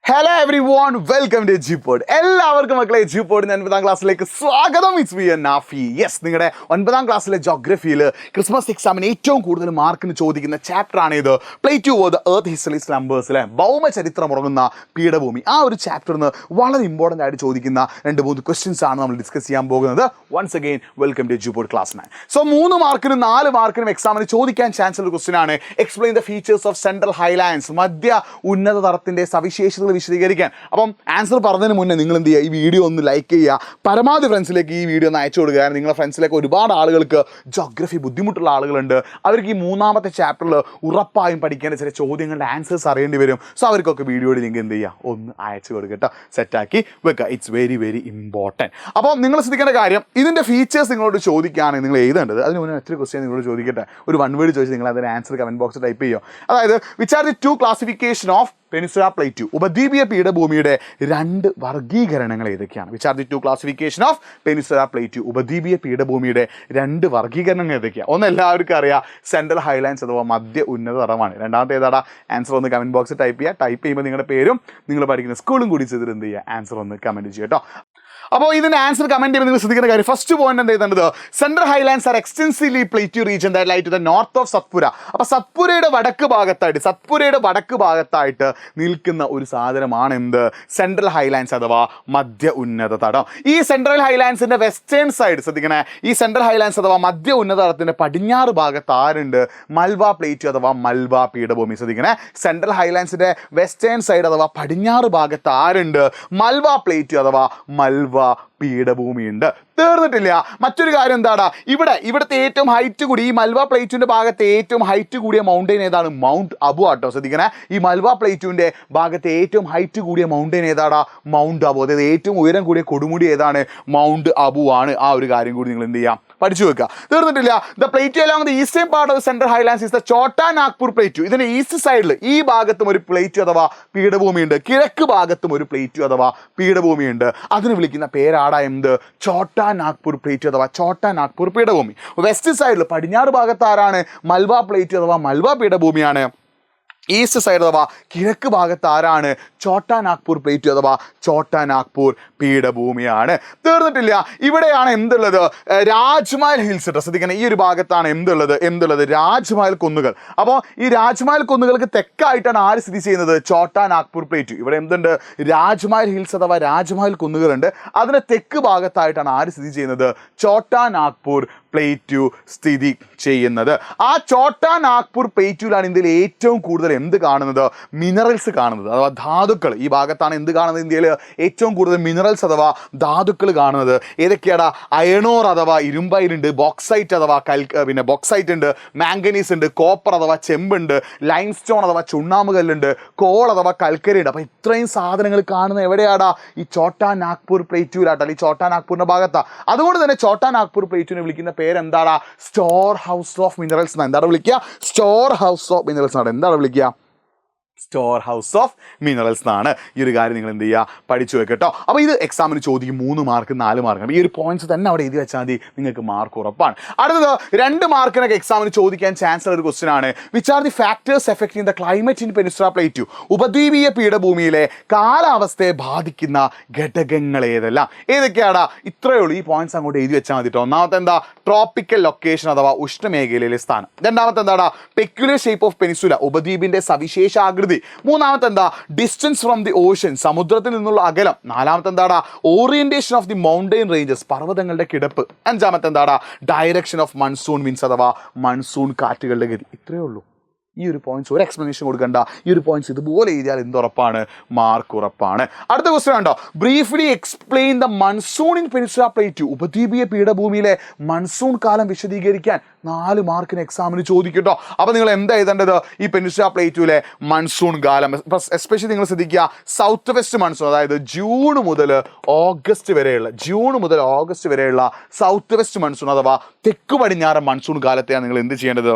Hello everyone, welcome to Gpod. എല്ലാവർക്കും മക്കളെ ജിപോഡിന് 9ാം ക്ലാസ്സിലേക്ക് സ്വാഗതം. It's me Nafi. യെസ്, നിങ്ങളുടെ 9ാം ക്ലാസ്സിലെ ജോഗ്രഫിയിൽ ക്രിസ്മസ് എക്സാമിന് ഏറ്റവും കൂടുതൽ മാർക്കിന് ചോദിക്കുന്ന ചാപ്റ്ററാണ് ഇത്. Plate of the earth history നമ്പേഴ്സിലെ ഭൗമചരിത്രം ഉറങ്ങുന്ന പീഠഭൂമി. ആ ഒരു ചാപ്റ്ററിന് വളരെ ഇമ്പോർട്ടൻ്റ് ആയിട്ട് ചോദിക്കുന്ന 2-3 ക്വസ്റ്റ്യൻസ് ആണ് നമ്മൾ ഡിസ്കസ് ചെയ്യാൻ പോകുന്നത്. Once again welcome to Gpod class 9. So 3 മാർക്കിനും 4 മാർക്കിനും എക്സാമിന് ചോദിക്കാൻ ചാൻസ് ഉള്ള ക്വസ്റ്റ്യൻ ആണ്. Explain the features of central highlands. മധ്യ ഉന്നത തടത്തിന്റെ സവിശേഷതകൾ വിശദീകരിക്കാൻ. അപ്പം ആൻസർ പറഞ്ഞതിന് മുന്നേ നിങ്ങൾ എന്ത് ചെയ്യുക, ഈ വീഡിയോ ഒന്ന് ലൈക്ക് ചെയ്യുക, പരമാവധി ഫ്രണ്ട്സിലേക്ക് ഈ വീഡിയോ ഒന്ന് അയച്ചു കൊടുക്കുക. നിങ്ങളുടെ ഫ്രണ്ട്സിലേക്ക് ഒരുപാട് ആളുകൾക്ക് ജോഗ്രഫി ബുദ്ധിമുട്ടുള്ള ആളുകളുണ്ട്. അവർക്ക് ഈ 3ാമത്തെ ചാപ്റ്ററിൽ ഉറപ്പായും പഠിക്കേണ്ട ചില ചോദ്യങ്ങളുടെ ആൻസേഴ്സ് അറിയേണ്ടി വരും. സോ അവർക്കൊക്കെ വീഡിയോയുടെ ലിങ്ക് എന്ത് ചെയ്യുക, ഒന്ന് അയച്ചു കൊടുക്കട്ടോ, സെറ്റാക്കി വെക്കുക. It's very very important. അപ്പോൾ നിങ്ങൾ ശ്രദ്ധിക്കേണ്ട കാര്യം, ഇതിൻ്റെ ഫീച്ചേഴ്സ് നിങ്ങളോട് ചോദിക്കുകയാണെങ്കിൽ നിങ്ങൾ എഴുതേണ്ടത്. അതിന് മുന്നേ ഒത്തിരി ക്വസ്റ്റ്യൻ നിങ്ങളോട് ചോദിക്കട്ടെ. ഒരു 1 വേർഡ് ചോദിച്ച് നിങ്ങൾ അതിന് ആൻസർ കമൻറ്റ് ബോക്സിൽ ടൈപ്പ് ചെയ്യുക. അതായത് which are the 2 classification of peninsula plateau, ഉപദ്വീപീയ പീഠഭൂമിയുടെ 2 വർഗീകരണങ്ങൾ ഏതൊക്കെയാണ്? Which are the 2 classification of peninsula plateau, ഉപദ്വീപീയ പീഠഭൂമിയുടെ 2 വർഗീകരണങ്ങൾ ഏതൊക്കെയാണ്? ഒന്ന് എല്ലാവർക്കും അറിയാം, സെൻട്രൽ ഹൈലാൻഡ്സ് അഥവാ മധ്യ ഉന്നത തടമാണ്. രണ്ടാമത്തെ ഏതാടാ? ആൻസർ ഒന്ന് കമൻറ്റ് ബോക്സിൽ ടൈപ്പ് ചെയ്യുക. ടൈപ്പ് ചെയ്യുമ്പോൾ നിങ്ങളുടെ പേരും നിങ്ങൾ പഠിക്കുന്ന സ്കൂളും കൂടി ചെയ്തിട്ട് എന്ത് ചെയ്യുക, ആൻസർ ഒന്ന് കമൻറ്റ് ചെയ്യുക കേട്ടോ. അപ്പോൾ ഇതിൻ്റെ ആൻസർ കമൻറ്റ് ചെയ്യുമ്പോൾ നിങ്ങൾ ശ്രദ്ധിക്കുന്ന കാര്യം, ഫസ്റ്റ് പോയിന്റ് എന്താ എഴുതേണ്ടത്? Central highlands are extensively plateau region that lie to the north of Satpura. അപ്പോൾ സത്പുരയുടെ വടക്ക് ഭാഗത്തായിട്ട് നിൽക്കുന്ന ഒരു സാധനമാണ് എന്ത്? സെൻട്രൽ ഹൈലാൻഡ്സ് അഥവാ മധ്യ ഉന്നത തടം. ഈ സെൻട്രൽ ഹൈലാൻഡ്സിൻ്റെ വെസ്റ്റേൺ സൈഡ് ശ്രദ്ധിക്കണേ. ഈ സെൻട്രൽ ഹൈലാൻഡ്സ് അഥവാ മധ്യ ഉന്നത തടത്തിൻ്റെ പടിഞ്ഞാറ് ഭാഗത്ത് ആരുണ്ട്? മൽവ പ്ലേറ്റ്യൂ അഥവാ മൽവ പീഠഭൂമി. ശ്രദ്ധിക്കണേ, സെൻട്രൽ ഹൈലാൻഡ്സിൻ്റെ വെസ്റ്റേൺ സൈഡ് അഥവാ പടിഞ്ഞാറ് ഭാഗത്ത് ആരുണ്ട്? മൽവ പ്ലേറ്റ്യൂ അഥവാ മൽവ പീഠഭൂമിയുണ്ട്. തീർന്നിട്ടില്ല. മറ്റൊരു കാര്യം എന്താടാ, ഇവിടുത്തെ ഏറ്റവും ഹൈറ്റ് കൂടി, ഈ മൽവ പ്ലേറ്റ്യൂവിൻ്റെ ഭാഗത്തെ ഏറ്റവും ഹൈറ്റ് കൂടിയ മൗണ്ടെയിൻ ഏതാണ്? മൗണ്ട് അബു ആട്ടോ. ശ്രദ്ധിക്കണേ, ഈ മൽവ പ്ലേറ്റ്യൂവിൻ്റെ ഭാഗത്തെ ഏറ്റവും ഹൈറ്റ് കൂടിയ മൗണ്ടെയിൻ ഏതാടാ? മൗണ്ട് അബു. അതായത് ഏറ്റവും ഉയരം കൂടിയ കൊടുമുടി ഏതാണ്? മൗണ്ട് അബു ആണ്. ആ ഒരു കാര്യം കൂടി നിങ്ങൾ എന്ത് ചെയ്യാം, പഠിച്ചു വെക്കുക. തീർന്നിട്ടില്ല. The plateau along the eastern part of central highlands is the Chota Nagpur plateau. ഇതിന്റെ ഈസ്റ്റ് സൈഡിൽ ഈ ഭാഗത്തും ഒരു പ്ലേറ്റ്യൂ അഥവാ പീഠഭൂമിയുണ്ട്, കിഴക്ക് ഭാഗത്തും ഒരു പ്ലേറ്റ്യൂ അഥവാ പീഠഭൂമിയുണ്ട്. അതിന് വിളിക്കുന്ന പേരാടാ എന്ത്? ചോട്ടാ നാഗ്പൂർ പ്ലേറ്റ്യൂ അഥവാ ചോട്ടാ നാഗ്പൂർ പീഠഭൂമി. വെസ്റ്റ് സൈഡിൽ പടിഞ്ഞാറ് ഭാഗത്ത് ആരാണ്? മൽവ പ്ലേറ്റ്യൂ അഥവാ മൽവ പീഠഭൂമിയാണ്. ഈസ്റ്റ് സൈഡ് അഥവാ കിഴക്ക് ഭാഗത്ത് ആരാണ്? ചോട്ടാ നാഗ്പൂർ പ്ലേറ്റ്യൂ അഥവാ ചോട്ടാ നാഗ്പൂർ പീഠഭൂമിയാണ്. തീർന്നിട്ടില്ല. ഇവിടെയാണ് എന്തുള്ളത്? രാജ്മഹൽ ഹിൽസ്. ശ്രദ്ധിക്കണം, ഈ ഒരു ഭാഗത്താണ് എന്തുള്ളത്? രാജ്മഹൽ കുന്നുകൾ. അപ്പോൾ ഈ രാജ്മഹൽ കുന്നുകൾക്ക് തെക്കായിട്ടാണ് ആര് സ്ഥിതി ചെയ്യുന്നത്? ചോട്ടാ നാഗ്പൂർ പ്ലേറ്റ്യൂ. ഇവിടെ എന്തുണ്ട്? രാജ്മഹൽ ഹിൽസ് അഥവാ രാജ്മഹൽ കുന്നുകളുണ്ട്. അതിന് തെക്ക് ഭാഗത്തായിട്ടാണ് ആര് സ്ഥിതി ചെയ്യുന്നത്? ചോട്ടാ നാഗ്പൂർ പ്ലേറ്റ്യൂ സ്ഥിതി ചെയ്യുന്നത്. ആ ചോട്ടാ നാഗ്പൂർ പ്ലേറ്റ്യൂലാണ് ഇന്ത്യയിൽ ഏറ്റവും കൂടുതൽ എന്ത് കാണുന്നത്? മിനറൽസ് കാണുന്നത് അഥവാ ധാതുക്കൾ. ഈ ഭാഗത്താണ് എന്ത് കാണുന്നത്? ഇന്ത്യയിൽ ഏറ്റവും കൂടുതൽ മിനറൽസ് അഥവാ ധാതുക്കൾ കാണുന്നത്. ഏതൊക്കെയാടാ? അയണോർ അഥവാ ഇരുമ്പയിരുണ്ട്, ബോക്സൈറ്റ് അഥവാ ബോക്സൈറ്റ് ഉണ്ട്, മാംഗനീസ് ഉണ്ട്, കോപ്പർ അഥവാ ചെമ്പുണ്ട്, ലൈം സ്റ്റോൺ അഥവാ ചുണ്ണാമ്പ് കല്ലുണ്ട്, കോൾ അഥവാ കൽക്കരി ഉണ്ട്. അപ്പോൾ ഇത്രയും സാധനങ്ങൾ കാണുന്നത് എവിടെയാടാ? ഈ ചോട്ടാ നാഗ്പൂർ പ്ലേറ്റ്യൂലാട്ടോ, അല്ലെങ്കിൽ ചോട്ടാ നാഗ്പൂരിൻ്റെ ഭാഗത്താണ്. അതുകൊണ്ട് തന്നെ ചോട്ടാ നാഗ്പൂർ പ്ലേറ്റ്യൂവിനെ വിളിക്കുന്ന പേരെന്താടാ? സ്റ്റോർ ഹൗസ് ഓഫ് മിനറൽസ് എന്നാണ്. എന്താണ് വിളിക്കുക? സ്റ്റോർ ഹൗസ് ഓഫ് മിനറൽസ് ആണ്. എന്താണ് വിളിക്കുക? സ്റ്റോർ ഹൗസ് ഓഫ് മിനറൽസ് എന്നാണ്. ഈ ഒരു കാര്യം നിങ്ങൾ എന്ത് ചെയ്യുക, പഠിച്ചു വെക്കട്ടോ. അപ്പോൾ ഇത് എക്സാമിന് ചോദിക്കും 3 മാർക്ക് 4 മാർക്ക്. ഈ ഒരു പോയിന്റ്സ് തന്നെ അവിടെ എഴുതി വെച്ചാൽ മതി, നിങ്ങൾക്ക് മാർക്ക് ഉറപ്പാണ്. അടുത്തത് 2 മാർക്കിനൊക്കെ എക്സാമിന് ചോദിക്കാൻ ചാൻസ് ഉള്ള ഒരു ക്വസ്റ്റ്യൻ ആണ്. Which are the factors affecting the climate in peninsula plateau, ഉപദ്വീപീയ പീഠഭൂമിയിലെ കാലാവസ്ഥയെ ബാധിക്കുന്ന ഘടകങ്ങൾ ഏതെല്ലാം? ഏതൊക്കെയാടാ? ഇത്രയേ ഉള്ളൂ. ഈ പോയിന്റ്സ് അങ്ങോട്ട് എഴുതി വെച്ചാൽ മതി കേട്ടോ. ഒന്നാമത്തെ എന്താ? ട്രോപ്പിക്കൽ ലൊക്കേഷൻ അഥവാ ഉഷ്ണമേഖലയിലെ സ്ഥാനം. രണ്ടാമത്തെ എന്താടാ? പെക്യുലർ ഷേപ്പ് ഓഫ് പെനിൻസുല, ഉപദ്വീപിന്റെ സവിശേഷ ആകൃതി. മൂന്നാമത്തെ എന്താ? ഡിസ്റ്റൻസ് ഫ്രം ദി ഓഷൻ, സമുദ്രത്തിൽ നിന്നുള്ള അകലം. നാലാമത്തെ എന്താടാ? Orientation of the mountain ranges, പർവ്വതങ്ങളുടെ കിടപ്പ്. അഞ്ചാമത്തെ എന്താടാ? ഡയറക്ഷൻ ഓഫ് മൺസൂൺ വിൻസ് അഥവാ മൺസൂൺ കാറ്റുകളുടെ ഗതി. ഇത്രയേ ഉള്ളൂ. ഈ ഒരു പോയിന്റ്സ് ഒരു എക്സ്പ്ലനേഷൻ കൊടുക്കണ്ട. ഈ ഒരു പോയിന്റ്സ് ഇതുപോലെ എഴുതിയാൽ എന്തുറപ്പാണ്? മാർക്ക് ഉറപ്പാണ്. അടുത്ത ക്വസ്റ്റ്യൻ ഉണ്ടോ? Briefly explain the monsoon in peninsula plateau, ഉപദ്വീപീയ പീഠഭൂമിയിലെ മൺസൂൺ കാലം വിശദീകരിക്കാൻ 4 മാർക്കിന് എക്സാമിന് ചോദിക്കട്ടോ. അപ്പോൾ നിങ്ങൾ എന്താ എഴുതേണ്ടത്? ഈ പെനിൻസുല പ്ലേറ്റ്യൂവിലെ മൺസൂൺ കാലം എസ്പെഷ്യലി നിങ്ങൾ ശ്രദ്ധിക്കുക, സൗത്ത് വെസ്റ്റ് മൺസൂൺ, അതായത് ജൂൺ മുതൽ ഓഗസ്റ്റ് വരെയുള്ള സൗത്ത് വെസ്റ്റ് മൺസൂൺ അഥവാ തെക്ക് പടിഞ്ഞാറൻ മൺസൂൺ കാലത്തെയാണ് നിങ്ങൾ എന്ത് ചെയ്യേണ്ടത്?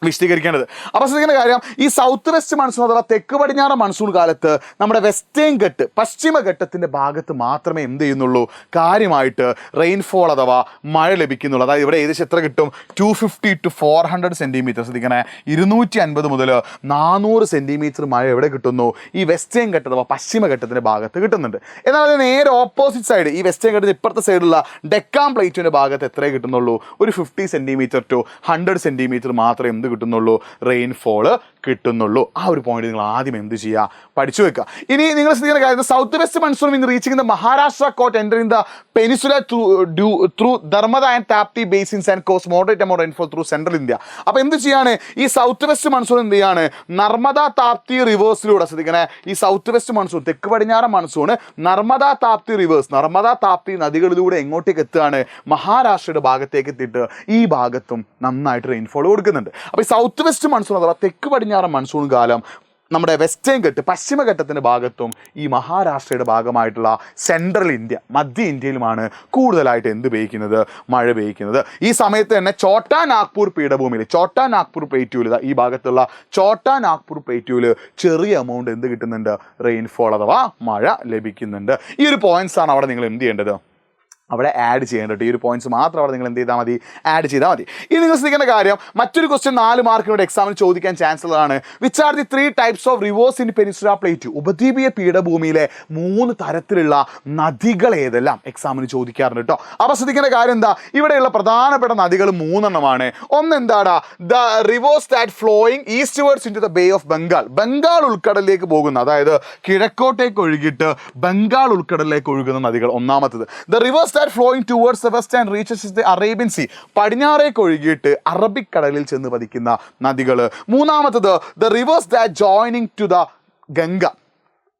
വിശദീകരിക്കേണ്ടത്. അപ്പോൾ ശ്രദ്ധിക്കേണ്ട കാര്യം, ഈ സൗത്ത് വെസ്റ്റ് മൺസൂൺ അഥവാ തെക്ക് പടിഞ്ഞാറ് മൺസൂൺ കാലത്ത് നമ്മുടെ വെസ്റ്റേൺ ഘട്ട് പശ്ചിമഘട്ടത്തിൻ്റെ ഭാഗത്ത് മാത്രമേ എന്ത് ചെയ്യുന്നുള്ളൂ, കാര്യമായിട്ട് റെയിൻഫോൾ അഥവാ മഴ ലഭിക്കുന്നുള്ളൂ. അതായത് ഇവിടെ ഏകദേശം എത്ര കിട്ടും, 250 to 400 സെൻറ്റിമീറ്റർ. ശ്രദ്ധിക്കണേ, 250 മുതൽ 400 സെൻറ്റിമീറ്റർ മഴ എവിടെ കിട്ടുന്നു, ഈ വെസ്റ്റേൺ ഘട്ട് അഥവാ പശ്ചിമഘട്ടത്തിൻ്റെ ഭാഗത്ത് കിട്ടുന്നുണ്ട്. എന്നാൽ അത് നേരെ ഓപ്പോസിറ്റ് സൈഡ്, ഈ വെസ്റ്റേൺ ഘട്ടത്തിന് ഇപ്പുറത്തെ സൈഡുള്ള ഡെക്കാൻ പ്ലേറ്റിൻ്റെ ഭാഗത്ത് എത്രയേ കിട്ടുന്നുള്ളൂ, ഒരു 50 സെൻറ്റിമീറ്റർ to 100 സെൻറ്റിമീറ്റർ മാത്രമേ എന്ത് കിട്ടുന്നുള്ളൂ, റെയിൻഫോള് കിട്ടുന്നുള്ളൂ. ആ ഒരു പോയിന്റ് നിങ്ങൾ ആദ്യം എന്ത് ചെയ്യുക, പഠിച്ചു വെക്കുക. ഇനി നിങ്ങൾ ശ്രദ്ധിക്കുന്ന കാര്യം, south west monsoon in reaching the Maharashtra coast entering the peninsula through Narmada and Tapti basins and cause moderate amount rainfall through central India. അപ്പോൾ എന്ത് ചെയ്യാണ്, ഈ സൗത്ത് വെസ്റ്റ് മൺസൂൺ എന്ത് ചെയ്യാണ്, നർമ്മദ താപ്തി റിവേഴ്സിലൂടെ, ശ്രദ്ധിക്കണേ, ഈ സൗത്ത് വെസ്റ്റ് മൺസൂൺ തെക്ക് പടിഞ്ഞാറ് മൺസൂൺ നർമ്മദ താപ്തി റിവേഴ്സ്, നർമ്മദ താപ്തി നദികളിലൂടെ എങ്ങോട്ടേക്ക് എത്തുകയാണ്, മഹാരാഷ്ട്രയുടെ ഭാഗത്തേക്ക് എത്തിയിട്ട് ഈ ഭാഗത്തും നന്നായിട്ട് റെയിൻഫോൾ കൊടുക്കുന്നുണ്ട്. അപ്പോൾ ഈ സൗത്ത് വെസ്റ്റ് മൺസൂൺ അഥവാ തെക്ക് പടിഞ്ഞാറ് മൺസൂൺ കാലം നമ്മുടെ വെസ്റ്റേൺ ഘട്ട് പശ്ചിമഘട്ടത്തിൻ്റെ ഭാഗത്തും ഈ മഹാരാഷ്ട്രയുടെ ഭാഗമായിട്ടുള്ള സെൻട്രൽ ഇന്ത്യ മധ്യ ഇന്ത്യയിലുമാണ് കൂടുതലായിട്ട് എന്ത് പെയ്യ്ക്കുന്നത്, മഴ പെയ്യ്ക്കുന്നത്. ഈ സമയത്ത് തന്നെ ഛോട്ടാ നാഗ്പൂർ പീഠഭൂമിയിൽ, ഛോട്ടാ നാഗ്പൂർ പ്ലേറ്റ്യൂവിൽ, ഈ ഭാഗത്തുള്ള ഛോട്ടാ നാഗ്പൂർ പ്ലേറ്റ്യൂവിൽ ചെറിയ എമൗണ്ട് എന്ത് കിട്ടുന്നുണ്ട്, റെയിൻഫോൾ അഥവാ മഴ ലഭിക്കുന്നുണ്ട്. ഈ ഒരു പോയിന്റ്സ് ആണ് അവിടെ നിങ്ങൾ എന്ത് ചെയ്യേണ്ടത്, അവിടെ ആഡ് ചെയ്യേണ്ടത്. ഈ ഒരു പോയിന്റ്സ് മാത്രം അവിടെ നിങ്ങൾ എന്ത് ചെയ്താൽ മതി, ആഡ് ചെയ്താൽ മതി. ഇനി നിങ്ങൾ ശ്രദ്ധിക്കേണ്ട കാര്യം, മറ്റൊരു ക്വസ്റ്റ്യൻ 4 മാർക്കിനോട് എക്സാമിന് ചോദിക്കാൻ ചാൻസ് ഉള്ളതാണ്. Which are the 3 types of reverse in peninsula plateau? ഉപദ്വീപീയ പീഠഭൂമിയിലെ 3 തരത്തിലുള്ള നദികൾ ഏതെല്ലാം എക്സാമിന് ചോദിക്കാറുണ്ട് കേട്ടോ. അപ്പോൾ ശ്രദ്ധിക്കേണ്ട കാര്യം എന്താ, ഇവിടെയുള്ള പ്രധാനപ്പെട്ട നദികൾ 3 എണ്ണമാണ്. ഒന്ന് എന്താടാ, the rivers that flowing eastwards into the bay of Bengal, Bengal ഉൾക്കടലിലേക്ക് പോകുന്ന, അതായത് കിഴക്കോട്ടേക്ക് ഒഴുകിയിട്ട് ബംഗാൾ ഉൾക്കടലിലേക്ക് ഒഴുകുന്ന നദികൾ ഒന്നാമത്തത്. The rivers that flowing towards the west and reaches the Arabian Sea, പടിഞ്ഞാറേക്ക് ഒഴുകിയിട്ട് അറബിക്കടലിൽ ചെന്ന് പതിക്കുന്ന നദികൾ. മൂന്നാമത്തത് the rivers that joining to the Ganga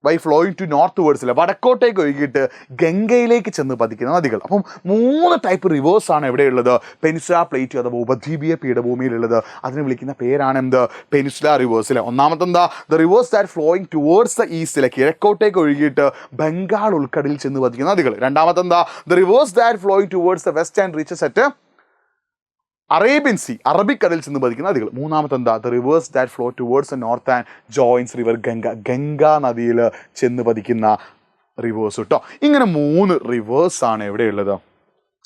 by flowing to northwards, വടക്കോട്ടേക്ക് ഒഴുകിയിട്ട് ഗംഗയിലേക്ക് ചെന്ന് പതിക്കുന്ന നദികൾ. അപ്പം 3 ടൈപ്പ് റിവേഴ്സ് ആണ് എവിടെയുള്ളത്, പെനിൻസുല പ്ലേറ്റ്യൂ അഥവാ ഉപദ്വീപീയ പീഠഭൂമിയിലുള്ളത്. അതിനെ വിളിക്കുന്ന പേരാണ് എന്ത്, പെനിൻസുല റിവേഴ്സിലെ. ഒന്നാമത്തെ എന്താ, the rivers that flowing towards the ഈസ്റ്റിലെ, കിഴക്കോട്ടേക്ക് ഒഴുകിയിട്ട് ബംഗാൾ ഉൾക്കടലിൽ ചെന്ന് പതിക്കുന്ന നദികൾ. രണ്ടാമത്തെ എന്താ, the rivers that flowing towards the west and reaches at Arabian sea, അറബിക്കടലിൽ ചെന്ന് പതിക്കുന്ന നദികൾ. മൂന്നാമത്തെ എന്താ, the rivers that flow towards the north and joins river Ganga, Ganga നദിയിൽ ചെന്ന് പതിക്കുന്ന റിവേഴ്സ് കേട്ടോ. ഇങ്ങനെ 3 റിവേഴ്സ് ആണ് എവിടെയുള്ളത്,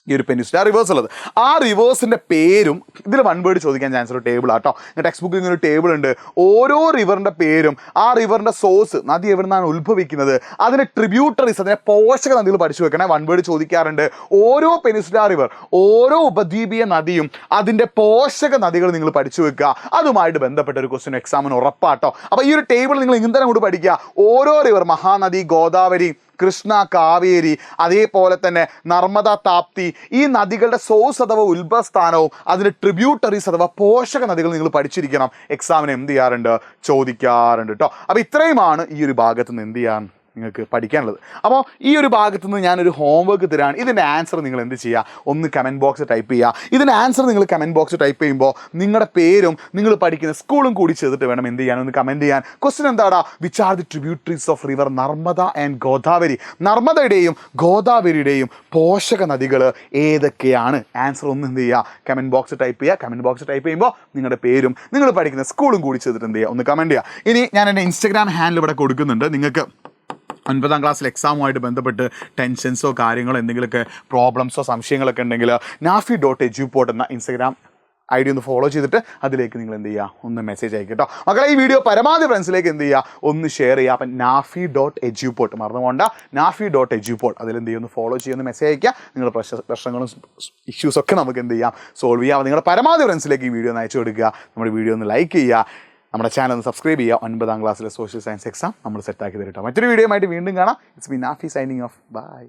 ഈ ഒരു പെനിൻസുല റിവേഴ്സ് ഉള്ളത്. ആ റിവേഴ്സിൻ്റെ പേരും ഇതിൽ 1 വേർഡ് ചോദിക്കാൻ ചാൻസ് ഉള്ള ടേബിൾ ആട്ടോ. ടെക്സ്റ്റ് ബുക്കിൽ ഇങ്ങനെ ഒരു ടേബിൾ ഉണ്ട്. ഓരോ റിവറിൻ്റെ പേരും ആ റിവറിൻ്റെ സോഴ്സ്, നദി എവിടെ നിന്നാണ് ഉത്ഭവിക്കുന്നത്, അതിൻ്റെ ട്രിബ്യൂട്ടറീസ്, അതിൻ്റെ പോഷക നദികൾ പഠിച്ചു വെക്കണേ. 1 വേർഡ് ചോദിക്കാറുണ്ട്. ഓരോ പെനിൻസുല റിവർ, ഓരോ ഉപദ്വീപീയ നദിയും അതിൻ്റെ പോഷക നദികൾ നിങ്ങൾ പഠിച്ചു വെക്കുക. അതുമായിട്ട് ബന്ധപ്പെട്ട ഒരു ക്വസ്റ്റ്യൻ എക്സാമിന് ഉറപ്പാട്ടോ. അപ്പോൾ ഈ ഒരു ടേബിൾ നിങ്ങൾ ഇങ്ങനെ കൂടി പഠിക്കുക. ഓരോ റിവർ, മഹാനദി, ഗോദാവരി, കൃഷ്ണ, കാവേരി, അതേപോലെ തന്നെ നർമ്മദ, താപ്തി, ഈ നദികളുടെ സോഴ്സ് അഥവാ ഉത്ഭവസ്ഥാനവും അതിൻ്റെ ട്രിബ്യൂട്ടറീസ് അഥവാ പോഷക നദികൾ നിങ്ങൾ പഠിച്ചിരിക്കണം. എക്സാമിന് എന്ത് ചെയ്യാറുണ്ട്, ചോദിക്കാറുണ്ട് കേട്ടോ. അപ്പോൾ ഇത്രയുമാണ് ഈ ഒരു ഭാഗത്ത് നിന്ന് എന്ത് ചെയ്യാൻ നിങ്ങൾക്ക് പഠിക്കാനുള്ളത്. അപ്പോൾ ഈ ഒരു ഭാഗത്തു നിന്ന് ഞാനൊരു ഹോംവർക്ക് തരാണ്. ഇതിൻ്റെ ആൻസർ നിങ്ങൾ എന്ത് ചെയ്യുക, ഒന്ന് കമൻറ്റ് ബോക്സ് ടൈപ്പ് ചെയ്യുക. ഇതിൻ്റെ ആൻസർ നിങ്ങൾ കമൻറ്റ് ബോക്സ് ടൈപ്പ് ചെയ്യുമ്പോൾ നിങ്ങളുടെ പേരും നിങ്ങൾ പഠിക്കുന്ന സ്കൂളും കൂടി ചെയ്തിട്ട് വേണം എന്ത് ചെയ്യാൻ, ഒന്ന് കമൻറ്റ് ചെയ്യാൻ. ക്വസ്റ്റ്യൻ എന്താടാ, which are the tributaries of river Narmada and Godavari, നർമ്മദയുടെയും ഗോദാവരിയുടെയും പോഷക നദികൾ ഏതൊക്കെയാണ്? ആൻസർ ഒന്ന് എന്ത് ചെയ്യുക, കമൻറ്റ് ബോക്സ് ടൈപ്പ് ചെയ്യുക. കമൻറ്റ് ബോക്സ് ടൈപ്പ് ചെയ്യുമ്പോൾ നിങ്ങളുടെ പേരും നിങ്ങൾ പഠിക്കുന്ന സ്കൂളും കൂടി ചെയ്തിട്ട് എന്ത് ചെയ്യുക, ഒന്ന് കമൻറ്റ് ചെയ്യുക. ഇനി ഞാൻ എൻ്റെ ഇൻസ്റ്റഗ്രാം ഹാൻഡിൽ ഇവിടെ കൊടുക്കുന്നുണ്ട്. നിങ്ങൾക്ക് 9ാം ക്ലാസ്സിൽ എക്സാമുമായിട്ട് ബന്ധപ്പെട്ട് ടെൻഷൻസോ കാര്യങ്ങളോ എന്തെങ്കിലുമൊക്കെ പ്രോബ്ലംസോ സംശയങ്ങളൊക്കെ ഉണ്ടെങ്കിൽ nafi.eduport എന്ന ഇൻസ്റ്റഗ്രാം ID ഒന്ന് ഫോളോ ചെയ്തിട്ട് അതിലേക്ക് നിങ്ങൾ എന്ത് ചെയ്യുക, ഒന്ന് മെസ്സേജ് അയക്കുക കേട്ടോ. മക്കളെ ഈ വീഡിയോ പരമാവധി ഫ്രണ്ട്സിലേക്ക് എന്ത് ചെയ്യുക, ഒന്ന് ഷെയർ ചെയ്യുക. അപ്പം nafi.eduport മറന്നുകൊണ്ട nafi.eduport അതിലെന്ത് ചെയ്യുക, ഒന്ന് ഫോളോ ചെയ്യുന്ന മെസ്സേജ് അയക്കുക. നിങ്ങളുടെ പ്രശ്നങ്ങളും ഇഷ്യൂസൊക്കെ നമുക്ക് എന്ത് ചെയ്യാം, സോൾവ് ചെയ്യാം. നിങ്ങളുടെ പരമാവധി ഫ്രണ്ട്സിലേക്ക് ഈ വീഡിയോ ഒന്ന് അയച്ചു കൊടുക്കുക. നമ്മുടെ വീഡിയോ ഒന്ന് ലൈക്ക് ചെയ്യുക. നമ്മുടെ ചാനൽ ഒന്ന് സബ്സ്ക്രൈബ് ചെയ്യുക. 9ാം ക്ലാസ്സിലെ സോഷ്യൽ സയൻസ് എക്സാം നമ്മൾ സെറ്റാക്കി തരും കേട്ടോ. മറ്റൊരു വീഡിയോ ആയിട്ട് വീണ്ടും കാണാം. It's me Nafi signing off. By.